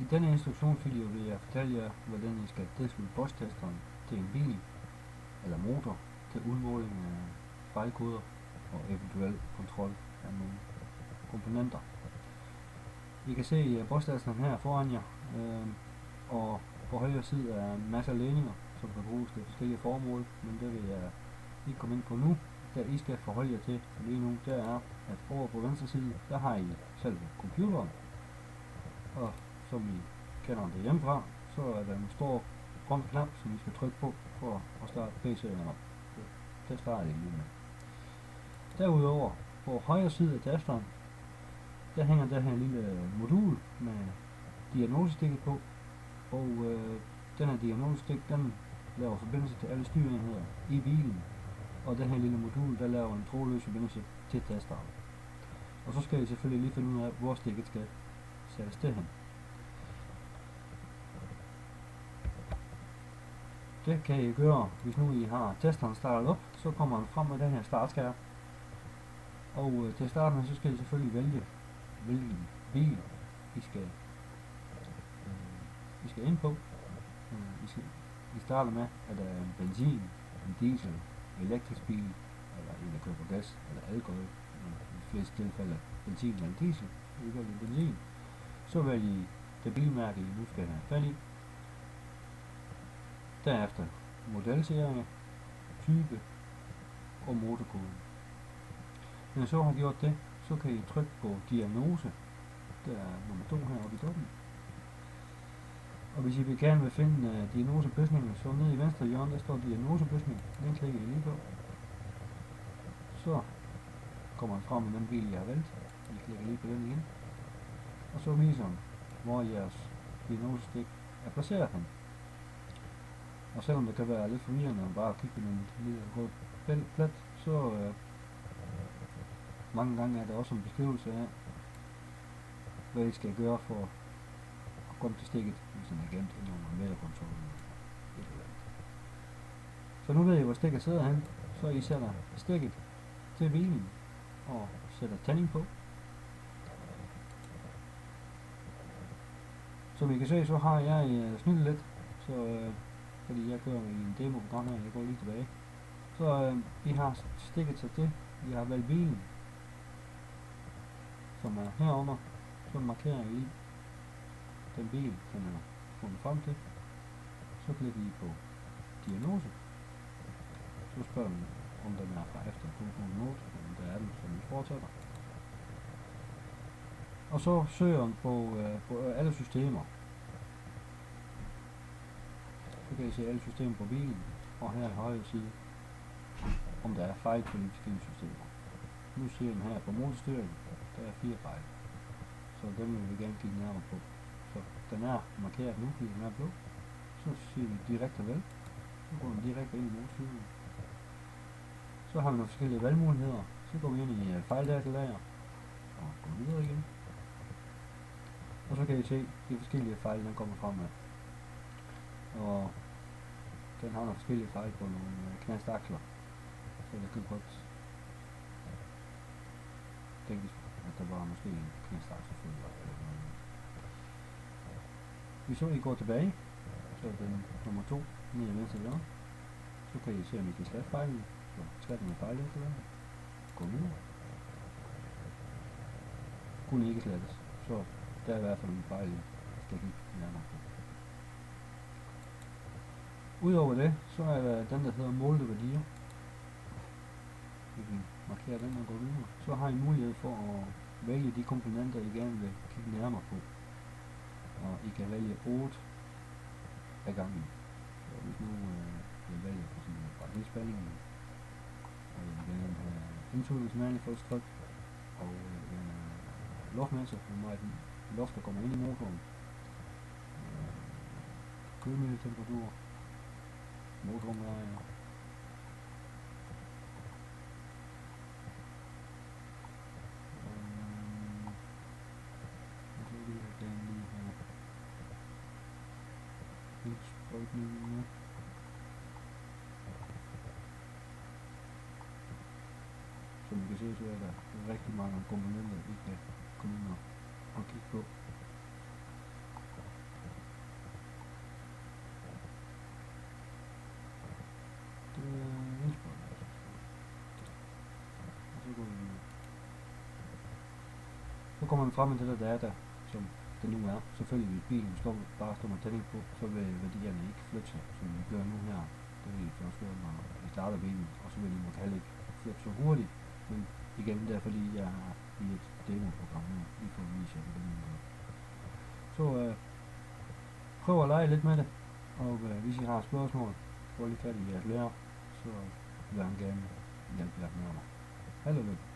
I denne instruktionsvideo vil jeg fortælle jer, hvordan I skal tilslutte Bosch-testeren til en bil eller motor til udmåling af fejlkoder og eventuel kontrol af nogle komponenter. I kan se Bosch-testeren her foran jer, og på højre side er en masse ledninger, som kan bruges til forskellige formål, men det vil jeg ikke komme ind på nu. Det I skal forholde jer til lige nu, det er, at over på venstre side, der har I selve computeren, og som I kender det hjemmefra, så er der en stor grøn knap, som I skal trykke på for at starte PC'en op. Det starter I lige med. Derudover, på højre side af tasteren, der hænger der her en lille modul med diagnosestikket på, og den her diagnosestik, den laver forbindelse til alle styrenheder i bilen, og den her lille modul, der laver en trådløs forbindelse til tasteren. Og så skal I selvfølgelig lige finde ud af, hvor stikket skal sættes til hen. Det kan I gøre, hvis nu I har tasteren startet op, så kommer den frem med den her startskærm. Og til starten så skal I selvfølgelig vælge, hvilken bil I skal ind på. I starter med, at der er en benzin, en diesel, elektrisk bil, eller en der kører på gas, eller alkohol. I de fleste tilfælde benzin eller diesel. I vælger benzin. Så vælger I det bilmærke, I nu skal have fat i. Derefter modelserie, type og motorkode. Når I så har gjort det, så kan I trykke på diagnose. Der er nummer 2 heroppe i toppen. Og hvis I gerne vil finde diagnosebøsningen, så nede i venstre hjørne, der står diagnosebøsning. Den klikker I lige på. Så kommer den frem med den bil, I har valgt. I klikker lige på den igen. Og så viser den, hvor jeres diagnosestik er placeret hen. Og selvom det kan være lidt forvirrende at bare kigge på en lille rød plet, så mange gange er der også en beskrivelse af, hvad I skal gøre for at komme til stikket, hvis en agent eller en mediekontrol eller et eller andet. Så nu ved I, hvor stikket sidder hen, så I sætter stikket til bilen og sætter tænding på. Som I kan se, så har jeg snyttet lidt, så fordi jeg kører i en demo-program her, jeg går lige tilbage. Så I har stikket sig til, I har valgt bilen, som er herunder, så markerer I den bil, den er fundet frem til. Så klikker I på diagnose. Så spørger den, om den er fra efter 2008, om der er den, som I fortsætter. Og så søger den på alle systemer. Så kan I se alle systemer på bilen, og her i højre side, om der er fejl på de forskellige systemer. Nu ser den her på motorstyring, der er 4 fejl. Så dem vil vi gerne kigge nærmere på. Så den er markeret nu, fordi den er blå. Så siger vi direkte valg. Så går den direkte ind i motorstyringen. Så har vi nogle forskellige valgmuligheder. Så går vi ind i fejldatalager og går videre igen. Og så kan I se de forskellige fejl, den kommer frem med. Og den har nogle forskellige fejl på nogle knastaksler. Så det kan godt tænkes, at der var måske en knastaksel fuld. Hvis så I går tilbage, så er den nummer 2 nede i venstre hjørne. Så kan I se, om I kan slette fejlen. Så sletter man fejl efter den. Gå videre. Kunne ikke slettes. Så der er i hvert fald en fejl, I skal kigge nærmere på. Udover det, så er der den, der hedder målte værdier. Vi kan markere den og gå videre. Så har I mulighed for at vælge de komponenter, I gerne vil kigge nærmere på. Og I kan vælge 8 ad gangen. Så hvis nu jeg vælger for eksempel batterispændingen, og jeg vil gerne have indsugningsmanifoldstryk, og luftmasse, hvor meget luft der kommer ind i motoren, kølemiddel-temperatur, motorumlejer, og så vil jeg gerne lige have indsprøjtningen. Som I kan se, så er der rigtig mange komponenter, I kan komme ind og kigge på. Så går man frem med det der data, som det nu er. Selvfølgelig vil bilen bare stå med tænding på, så vil værdierne ikke flytte sig, som de gør nu her. Det vil de først gøre, når vi starter bilen, og så vil de måske heller ikke flytte så hurtigt. Men igen, det er fordi jeg er i et demoprogram her, lige for at vise jer, hvordan man gør. Så prøv at lege lidt med det, og hvis I har spørgsmål, få lige fat i jeres lærer, så vil jeg gerne hjælpe jer med mig. Held og lykke.